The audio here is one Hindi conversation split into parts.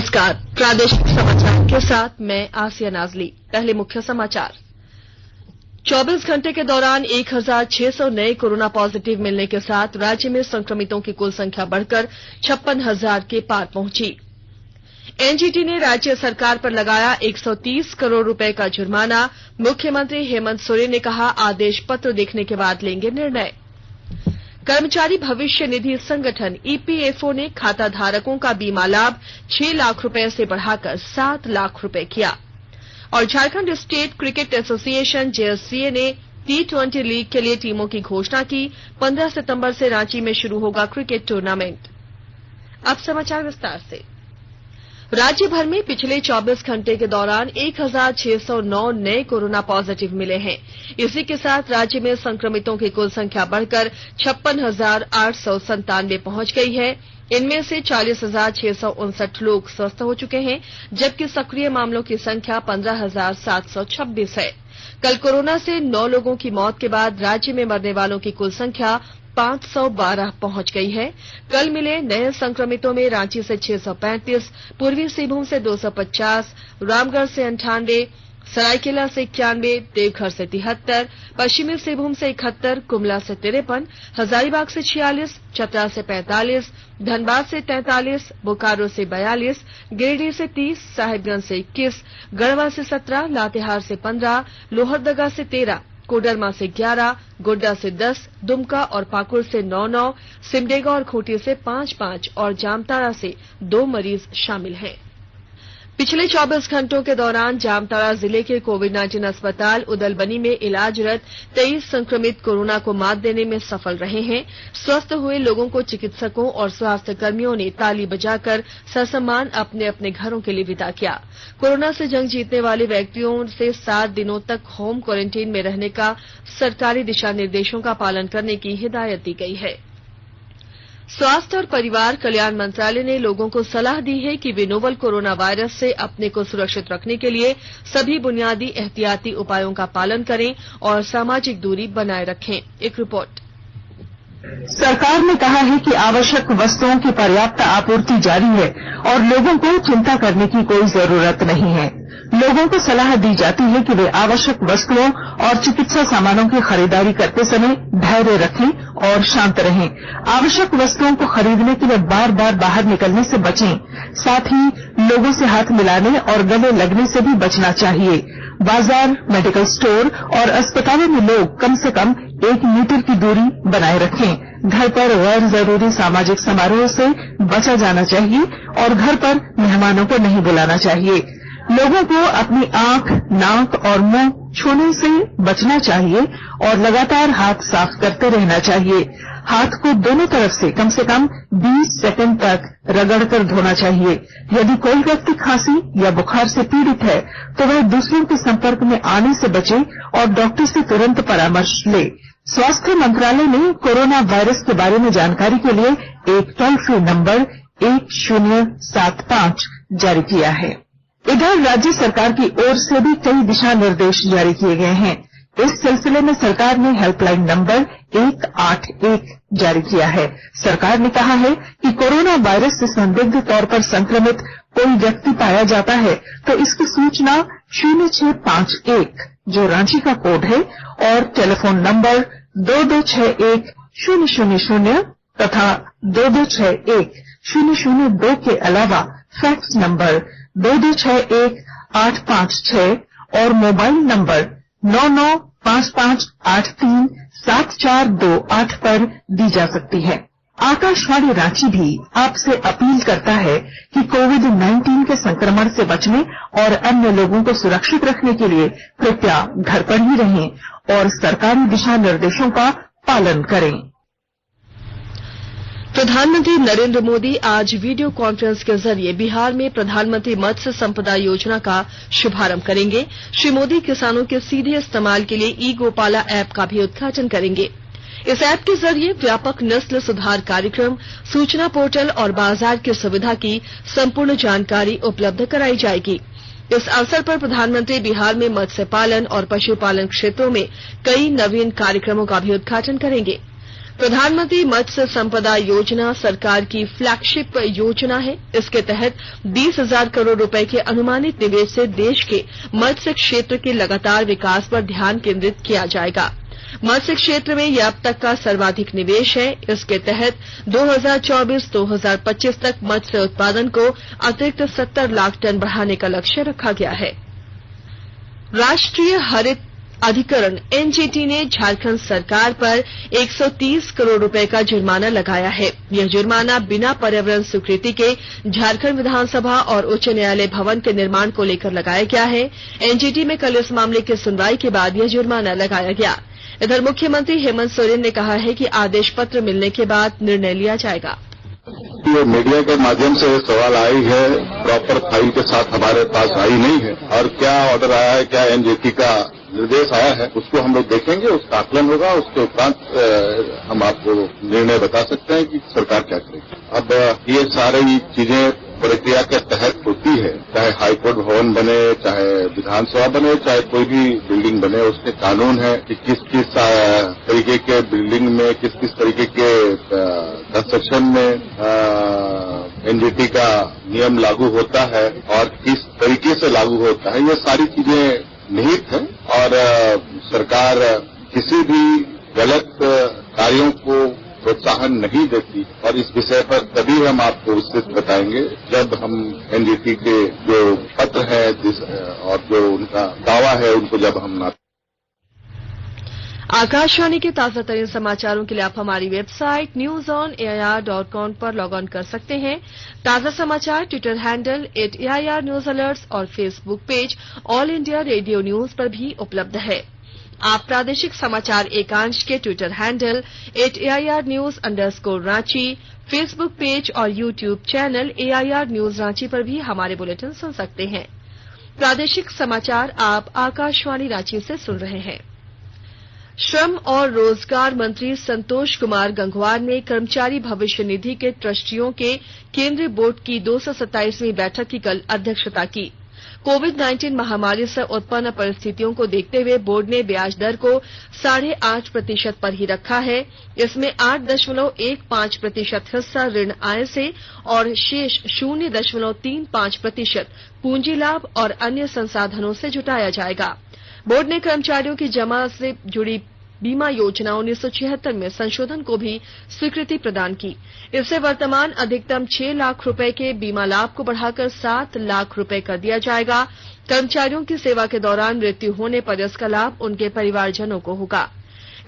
नमस्कार। प्रादेशिक समाचार के साथ मैं आसिया नाजली। पहले मुख्य समाचार। 24 घंटे के दौरान 1600 नए कोरोना पॉजिटिव मिलने के साथ राज्य में संक्रमितों की कुल संख्या बढ़कर 56,000 के पार पहुंची। एनजीटी ने राज्य सरकार पर लगाया 130 करोड़ रुपए का जुर्माना। मुख्यमंत्री हेमंत सोरेन ने कहा, आदेश पत्र देखने के बाद लेंगे निर्णय। कर्मचारी भविष्य निधि संगठन ईपीएफओ ने खाता धारकों का बीमा लाभ 6 लाख रुपए से बढ़ाकर 7 लाख रुपए किया। और Jharkhand state cricket association JSCA ने T20 लीग के लिए टीमों की घोषणा की। 15 सितंबर से रांची में शुरू होगा क्रिकेट टूर्नामेंट। अब समाचार विस्तार से। राज्य भर में पिछले 24 घंटे के दौरान 1609 नए कोरोना पॉजिटिव मिले हैं। इसी के साथ राज्य में संक्रमितों की कुल संख्या बढ़कर 56,897 पहुंच गई है। इनमें से 40,659 लोग स्वस्थ हो चुके हैं, जबकि सक्रिय मामलों की संख्या 15,726 है। कल कोरोना से 9 लोगों की मौत के बाद राज्य में मरने वालों की कुल संख्या 512 पहुंच गई है। कल मिले नए संक्रमितों में रांची से 635, पूर्वी सिंहभूम से 250, रामगढ़ से 98, सरायकेला से 91, देवघर से 73, पश्चिमी सिंहभूम से 71, गुमला से 53, हजारीबाग से 46, चतरा से 45, धनबाद से 43, बोकारो से 42, गिरिडीह से 30, साहिबगंज से 21, गढ़वा से 17, लातेहार से 15, लोहरदगा से 13, कोडरमा से 11, गोड्डा से 10, दुमका और पाकुड़ से 9-9, सिमडेगा और खूंटी से 5-5 और जामताड़ा से 2 मरीज शामिल हैं। पिछले 24 घंटों के दौरान जामताड़ा जिले के कोविड-19 अस्पताल उदलबनी में इलाजरत 23 संक्रमित कोरोना को मात देने में सफल रहे हैं। स्वस्थ हुए लोगों को चिकित्सकों और स्वास्थ्य कर्मियों ने ताली बजाकर ससम्मान अपने अपने घरों के लिए विदा किया। कोरोना से जंग जीतने वाले व्यक्तियों से 7 दिनों तक होम क्वारंटीन में रहने का सरकारी दिशा निर्देशों का पालन करने की हिदायत दी गई है। स्वास्थ्य और परिवार कल्याण मंत्रालय ने लोगों को सलाह दी है कि वे नोवल कोरोना वायरस से अपने को सुरक्षित रखने के लिए सभी बुनियादी एहतियाती उपायों का पालन करें और सामाजिक दूरी बनाए रखें। एक रिपोर्ट। सरकार ने कहा है कि आवश्यक वस्तुओं की पर्याप्त आपूर्ति जारी है और लोगों को चिंता करने की कोई जरूरत नहीं है। लोगों को सलाह दी जाती है कि वे आवश्यक वस्तुओं और चिकित्सा सामानों की खरीदारी करते समय धैर्य रखें और शांत रहें। आवश्यक वस्तुओं को खरीदने के लिए बार बार बाहर निकलने से बचें। साथ ही लोगों से हाथ मिलाने और गले लगने से भी बचना चाहिए। बाजार, मेडिकल स्टोर और अस्पतालों में लोग कम से कम 1 मीटर की दूरी बनाए रखें। घर पर गैर जरूरी सामाजिक समारोह से बचा जाना चाहिए और घर पर मेहमानों को नहीं बुलाना चाहिए। लोगों को अपनी आंख, नाक और मुंह छूने से बचना चाहिए और लगातार हाथ साफ करते रहना चाहिए। हाथ को दोनों तरफ से कम 20 सेकंड तक रगड़कर धोना चाहिए। यदि कोई व्यक्ति खांसी या बुखार से पीड़ित है तो वह दूसरों के संपर्क में आने से बचे और डॉक्टर से तुरंत परामर्श ले। स्वास्थ्य मंत्रालय ने कोरोना वायरस के बारे में जानकारी के लिए एक टोल फ्री नंबर 1075 जारी किया है। इधर राज्य सरकार की ओर से भी कई दिशा निर्देश जारी किए गए हैं। इस सिलसिले में सरकार ने हेल्पलाइन नंबर 181 जारी किया है। सरकार ने कहा है कि कोरोना वायरस से संदिग्ध तौर पर संक्रमित कोई व्यक्ति पाया जाता है तो इसकी सूचना 0651 जो रांची का कोड है और टेलीफोन नंबर 2261-000 तथा 2261-002 के अलावा फैक्स नंबर 2261-856 और मोबाइल नंबर 9955837428 पर दी जा सकती है। आकाशवाणी रांची भी आपसे अपील करता है कि कोविड-19 के संक्रमण से बचने और अन्य लोगों को सुरक्षित रखने के लिए कृपया घर पर ही रहें और सरकारी दिशा निर्देशों का पालन करें। प्रधानमंत्री नरेंद्र मोदी आज वीडियो कॉन्फ्रेंस के जरिए बिहार में प्रधानमंत्री मत्स्य संपदा योजना का शुभारंभ करेंगे। श्री मोदी किसानों के सीधे इस्तेमाल के लिए ई गोपाला ऐप का भी उद्घाटन करेंगे। इस ऐप के जरिए व्यापक नस्ल सुधार कार्यक्रम, सूचना पोर्टल और बाजार की सुविधा की संपूर्ण जानकारी उपलब्ध कराई जाएगी। इस अवसर पर प्रधानमंत्री बिहार में मत्स्य पालन और पशुपालन क्षेत्रों में कई नवीन कार्यक्रमों का भी उद्घाटन करेंगे। प्रधानमंत्री मत्स्य संपदा योजना सरकार की फ्लैगशिप योजना है। इसके तहत 20,000 करोड़ रुपए के अनुमानित निवेश से देश के मत्स्य क्षेत्र के लगातार विकास पर ध्यान केंद्रित किया जाएगा। मत्स्य क्षेत्र में यह अब तक का सर्वाधिक निवेश है। इसके तहत 2024-2025 तक मत्स्य उत्पादन को अतिरिक्त 70 लाख टन बढ़ाने का लक्ष्य रखा गया है। राष्ट्रीय हरित अधिकरण एनजीटी ने झारखंड सरकार पर 130 करोड़ रुपए का जुर्माना लगाया है। यह जुर्माना बिना पर्यावरण स्वीकृति के झारखंड विधानसभा और उच्च न्यायालय भवन के निर्माण को लेकर लगाया गया है। एनजीटी में कल इस मामले की सुनवाई के बाद यह जुर्माना लगाया गया। इधर मुख्यमंत्री हेमंत सोरेन ने कहा है कि आदेश पत्र मिलने के बाद निर्णय लिया जाएगा। ये मीडिया के माध्यम से सवाल आई है, प्रॉपर फाइल के साथ हमारे पास आई नहीं है और क्या ऑर्डर आया है, क्या एनजीटी का निर्देश आया है, उसको हम लोग देखेंगे, उसका आकलन होगा। उसके उपरांत हम आपको निर्णय बता सकते हैं कि सरकार क्या करेगी। अब ये सारी चीजें प्रक्रिया के तहत होती है, चाहे हाईकोर्ट भवन बने, चाहे विधानसभा बने, चाहे कोई भी बिल्डिंग बने, उसके कानून है कि किस किस तरीके के बिल्डिंग में, किस किस तरीके के कंस्ट्रक्शन में एनजीटी का नियम लागू होता है और किस तरीके से लागू होता है। ये सारी चीजें निहित है और सरकार किसी भी गलत कार्यों को प्रोत्साहन नहीं देती और इस विषय पर तभी हम आपको विस्तृत बताएंगे जब हम एनजीटी के जो पत्र है और जो उनका दावा है उनको जब हम आकाशवाणी के ताजा तरीन समाचारों के लिए आप हमारी वेबसाइट newsonair.com पर लॉग ऑन कर सकते हैं। ताजा समाचार Twitter handle @AIR news alerts और Facebook page All India Radio News पर भी उपलब्ध है। आप प्रादेशिक समाचार एकांश के ट्विटर हैंडल @AIR news_रांची, फेसबुक पेज और YouTube channel AIR News Ranchi पर भी हमारे बुलेटिन सुन सकते हैं। प्रादेशिक समाचार आप आकाशवाणी रांची से सुन रहे हैं। श्रम और रोजगार मंत्री संतोष कुमार गंगवार ने कर्मचारी भविष्य निधि के ट्रस्टियों के केंद्रीय बोर्ड की 227वीं बैठक की कल अध्यक्षता की। कोविड-19 महामारी से उत्पन्न परिस्थितियों को देखते हुए बोर्ड ने ब्याज दर को 8.5% पर ही रखा है। इसमें 8.15% हिस्सा ऋण आय से और शेष 0.35% पूंजी लाभ और अन्य संसाधनों से जुटाया जाएगा। बोर्ड ने कर्मचारियों की जमा से जुड़ी बीमा योजना 1976 में संशोधन को भी स्वीकृति प्रदान की। इससे वर्तमान अधिकतम 6 लाख रुपए के बीमा लाभ को बढ़ाकर 7 लाख रुपए कर दिया जाएगा। कर्मचारियों की सेवा के दौरान मृत्यु होने पर इसका लाभ उनके परिवारजनों को होगा।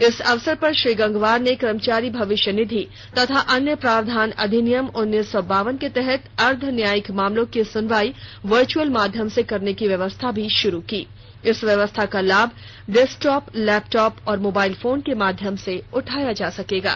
इस अवसर पर श्री गंगवार ने कर्मचारी भविष्य निधि तथा अन्य प्रावधान अधिनियम 1952 के तहत अर्ध न्यायिक मामलों की सुनवाई वर्चुअल माध्यम से करने की व्यवस्था भी शुरू की। इस व्यवस्था का लाभ डेस्कटॉप, लैपटॉप और मोबाइल फोन के माध्यम से उठाया जा सकेगा।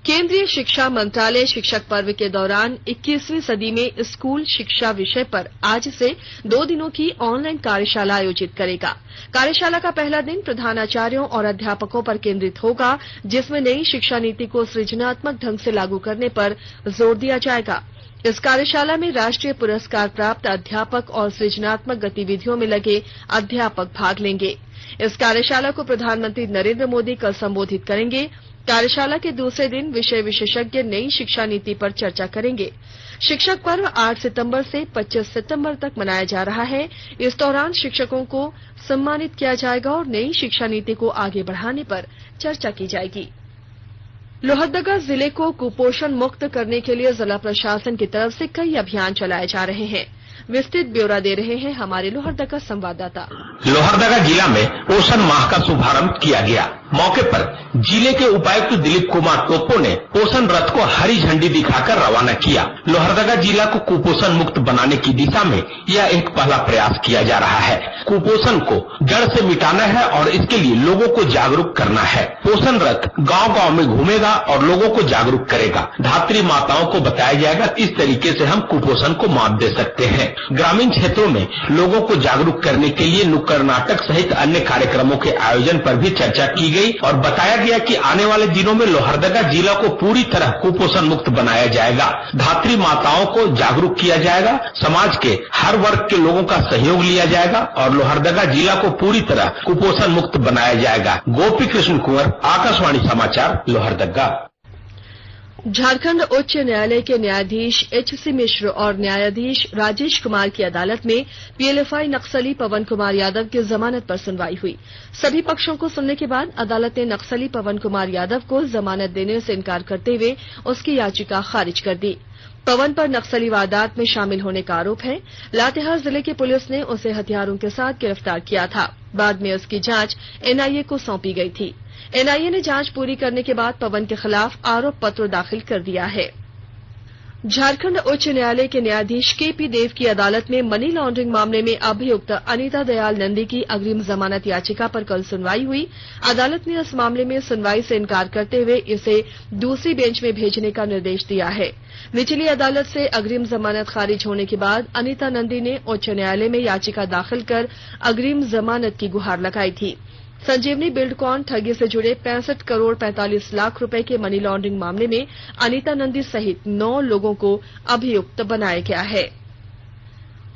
केंद्रीय शिक्षा मंत्रालय शिक्षक पर्व के दौरान 21वीं सदी में स्कूल शिक्षा विषय पर आज से 2 दिनों की ऑनलाइन कार्यशाला आयोजित करेगा। कार्यशाला का पहला दिन प्रधानाचार्यों और अध्यापकों पर केंद्रित होगा, जिसमें नई शिक्षा नीति को सृजनात्मक ढंग से लागू करने पर जोर दिया जाएगा। इस कार्यशाला में राष्ट्रीय पुरस्कार प्राप्त अध्यापक और सृजनात्मक गतिविधियों में लगे अध्यापक भाग लेंगे। इस कार्यशाला को प्रधानमंत्री नरेंद्र मोदी कल संबोधित करेंगे। कार्यशाला के दूसरे दिन विषय विशेषज्ञ नई शिक्षा नीति पर चर्चा करेंगे। शिक्षक पर्व 8 सितंबर से 25 सितंबर तक मनाया जा रहा है। इस दौरान शिक्षकों को सम्मानित किया जाएगा और नई शिक्षा नीति को आगे बढ़ाने पर चर्चा की जाएगी। लोहरदगा जिले को कुपोषण मुक्त करने के लिए जिला प्रशासन की तरफ से कई अभियान चलाए जा रहे हैं। विस्तृत ब्यौरा दे रहे हैं हमारे लोहरदगा संवाददाता। लोहरदगा जिला में पोषण माह का शुभारंभ किया गया। मौके पर जिले के उपायुक्त दिलीप कुमार टोप्पो ने पोषण रथ को हरी झंडी दिखाकर रवाना किया। लोहरदगा जिला को कुपोषण मुक्त बनाने की दिशा में यह एक पहला प्रयास किया जा रहा है। कुपोषण को जड़ से मिटाना है और इसके लिए लोगों को जागरूक करना है। पोषण रथ गांव-गांव में घूमेगा और लोगों को जागरूक करेगा। धात्री माताओं को बताया जाएगा किस तरीके से हम कुपोषण को मात दे सकते हैं। ग्रामीण क्षेत्रों में लोगों को जागरूक करने के लिए नुक्कड़ नाटक सहित अन्य कार्यक्रमों के आयोजन पर भी चर्चा की गई और बताया गया कि आने वाले दिनों में लोहरदगा जिला को पूरी तरह कुपोषण मुक्त बनाया जाएगा। धात्री माताओं को जागरूक किया जाएगा, समाज के हर वर्ग के लोगों का सहयोग लिया जाएगा और लोहरदगा जिला को पूरी तरह कुपोषण मुक्त बनाया जाएगा। गोपी कृष्ण कुंवर, आकाशवाणी समाचार, लोहरदगा। झारखंड उच्च न्यायालय के न्यायाधीश एच.सी. मिश्र और न्यायाधीश राजेश कुमार की अदालत में पीएलएफआई नक्सली पवन कुमार यादव की जमानत पर सुनवाई हुई। सभी पक्षों को सुनने के बाद अदालत ने नक्सली पवन कुमार यादव को जमानत देने से इनकार करते हुए उसकी याचिका खारिज कर दी। पवन पर नक्सली वारदात में शामिल होने का आरोप है। लातेहार जिले की पुलिस ने उसे हथियारों के साथ गिरफ्तार किया था। बाद में उसकी जांच एनआईए को सौंपी गई थी। एनआईए ने जांच पूरी करने के बाद पवन के खिलाफ आरोप पत्र दाखिल कर दिया है। झारखंड उच्च न्यायालय के न्यायाधीश केपी देव की अदालत में मनी लॉन्ड्रिंग मामले में अभियुक्त अनीता दयाल नंदी की अग्रिम जमानत याचिका पर कल सुनवाई हुई। अदालत ने इस मामले में सुनवाई से इनकार करते हुए इसे दूसरी बेंच में भेजने का निर्देश दिया है। निचली अदालत से अग्रिम जमानत खारिज होने के बाद अनीता नंदी ने उच्च न्यायालय में याचिका दाखिल कर अग्रिम जमानत की गुहार लगाई थी। संजीवनी बिल्डकॉन ठगी से जुड़े 65 करोड़ 45 लाख रुपए के मनी लॉन्ड्रिंग मामले में अनीता नंदी सहित 9 लोगों को अभियुक्त बनाया गया है।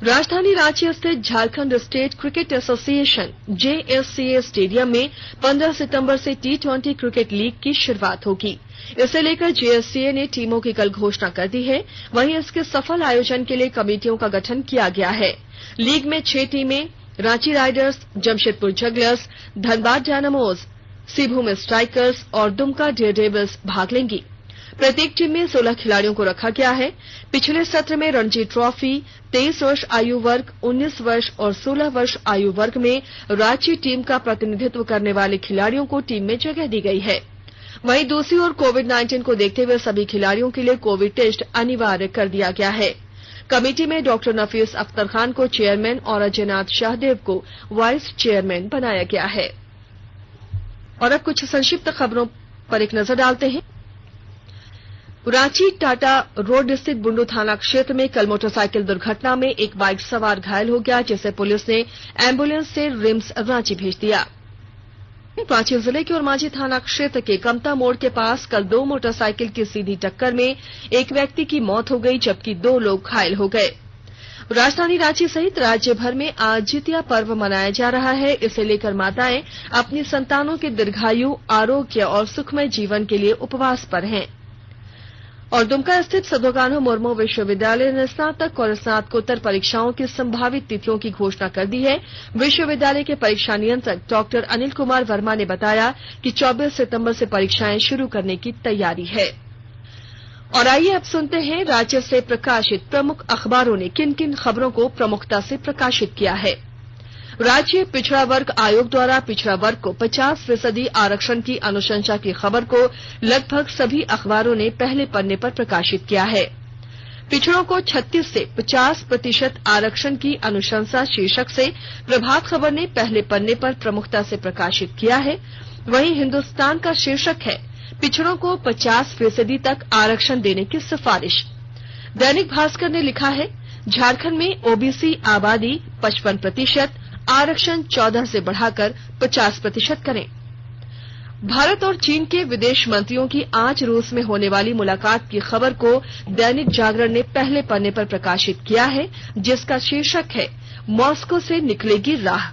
राजधानी रांची स्थित Jharkhand state cricket association JSCA stadium में 15 सितंबर से T20 क्रिकेट लीग की शुरुआत होगी। इसे लेकर जेएससीए ने टीमों की कल घोषणा कर दी है। वहीं इसके सफल आयोजन के लिए कमेटियों का गठन किया गया है। लीग में 6 टीमें Ranchi Raiders, Jamshedpur Jugglers, Dhanbad Dynamos, Singhbhum Strikers और दुमका डेयरडेविल्स भाग लेंगी। प्रत्येक टीम में 16 खिलाड़ियों को रखा गया है। पिछले सत्र में रणजी ट्रॉफी 23 वर्ष आयु वर्ग, 19 वर्ष और 16 वर्ष आयु वर्ग में रांची टीम का प्रतिनिधित्व करने वाले खिलाड़ियों को टीम में जगह दी गई है। वहीं दूसरी ओर कोविड-19 को देखते हुए सभी खिलाड़ियों के लिए कोविड टेस्ट अनिवार्य कर दिया गया है। कमेटी में डॉक्टर नफीस अख्तर खान को चेयरमैन और अजयनाथ शाहदेव को वाइस चेयरमैन बनाया गया है। और अब कुछ संक्षिप्त खबरों पर एक नजर डालते हैं। रांची टाटा रोड स्थित बुंडू थाना क्षेत्र में कल मोटरसाइकिल दुर्घटना में एक बाइक सवार घायल हो गया, जिसे पुलिस ने एम्बुलेंस से रिम्स रांची भेज दिया। रांची जिले के ओरमांझी थाना क्षेत्र के कमता मोड़ के पास कल 2 मोटरसाइकिल की सीधी टक्कर में एक व्यक्ति की मौत हो गई, जबकि 2 लोग घायल हो गए। राजधानी रांची सहित राज्य भर में आज जितिया पर्व मनाया जा रहा है। इसे लेकर माताएं अपनी संतानों के दीर्घायु, आरोग्य और सुखमय जीवन के लिए उपवास पर हैं। और दुमका स्थित सदोकान्हो मुर्मू विश्वविद्यालय ने स्नातक और स्नातकोत्तर परीक्षाओं की संभावित तिथियों की घोषणा कर दी है। विश्वविद्यालय के परीक्षा नियंत्रक डॉक्टर अनिल कुमार वर्मा ने बताया कि 24 सितंबर से परीक्षाएं शुरू करने की तैयारी है। और आइए अब सुनते हैं राज्य से प्रकाशित प्रमुख अखबारों ने किन किन खबरों को प्रमुखता से प्रकाशित किया है। राज्य पिछड़ा वर्ग आयोग द्वारा पिछड़ा वर्ग को 50% आरक्षण की अनुशंसा की खबर को लगभग सभी अखबारों ने पहले पन्ने पर प्रकाशित किया है। पिछड़ों को 36 से 50% आरक्षण की अनुशंसा शीर्षक से प्रभात खबर ने पहले पन्ने पर प्रमुखता से प्रकाशित किया है। वहीं हिन्दुस्तान का शीर्षक है पिछड़ों को 50% तक आरक्षण देने की सिफारिश। दैनिक भास्कर ने लिखा है झारखंड में ओबीसी आबादी 55%, आरक्षण 14 से बढ़ाकर 50% करें। भारत और चीन के विदेश मंत्रियों की आज रूस में होने वाली मुलाकात की खबर को दैनिक जागरण ने पहले पन्ने पर प्रकाशित किया है, जिसका शीर्षक है मॉस्को से निकलेगी राह।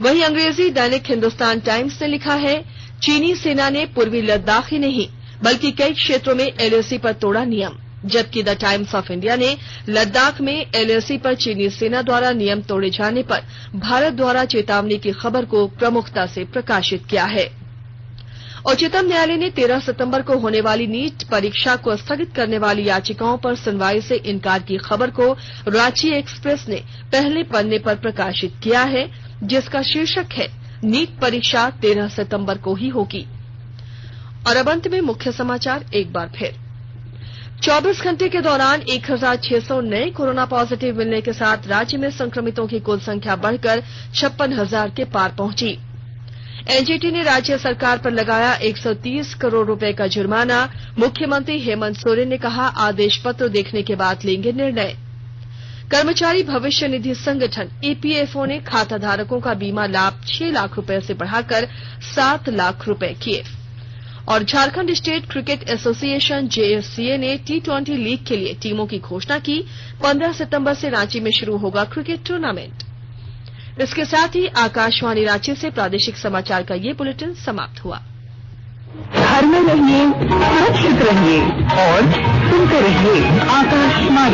वहीं अंग्रेजी दैनिक हिंदुस्तान टाइम्स ने लिखा है चीनी सेना ने पूर्वी लद्दाख ही नहीं बल्कि कई क्षेत्रों में एलएसी पर तोड़ा नियम। जबकि द टाइम्स ऑफ इंडिया ने लद्दाख में एलएसी पर चीनी सेना द्वारा नियम तोड़े जाने पर भारत द्वारा चेतावनी की खबर को प्रमुखता से प्रकाशित किया है। उच्चतम न्यायालय ने 13 सितंबर को होने वाली नीट परीक्षा को स्थगित करने वाली याचिकाओं पर सुनवाई से इनकार की खबर को रांची एक्सप्रेस ने पहले पन्ने पर प्रकाशित किया है, जिसका शीर्षक है नीट परीक्षा 13 सितंबर को ही होगी। और अब अंत में मुख्य समाचार एक बार फिर। 24 घंटे के दौरान 1600 नए कोरोना पॉजिटिव मिलने के साथ राज्य में संक्रमितों की कुल संख्या बढ़कर 56,000 के पार पहुंची। एनजीटी ने राज्य सरकार पर लगाया 130 करोड़ रुपए का जुर्माना। मुख्यमंत्री हेमंत सोरेन ने कहा आदेश पत्र देखने के बाद लेंगे निर्णय। कर्मचारी भविष्य निधि संगठन ईपीएफओ ने खाता धारकों का बीमा लाभ 6 लाख रुपए से बढ़ाकर 7 लाख रुपए किए। और Jharkhand state cricket association JSCA ने T20 लीग के लिए टीमों की घोषणा की। 15 सितंबर से रांची में शुरू होगा क्रिकेट टूर्नामेंट। इसके साथ ही आकाशवाणी रांची से प्रादेशिक समाचार का ये बुलेटिन समाप्त हुआ। घर में रहिए, सुरक्षित रहिए और सुनते रहिए आकाशवाणी।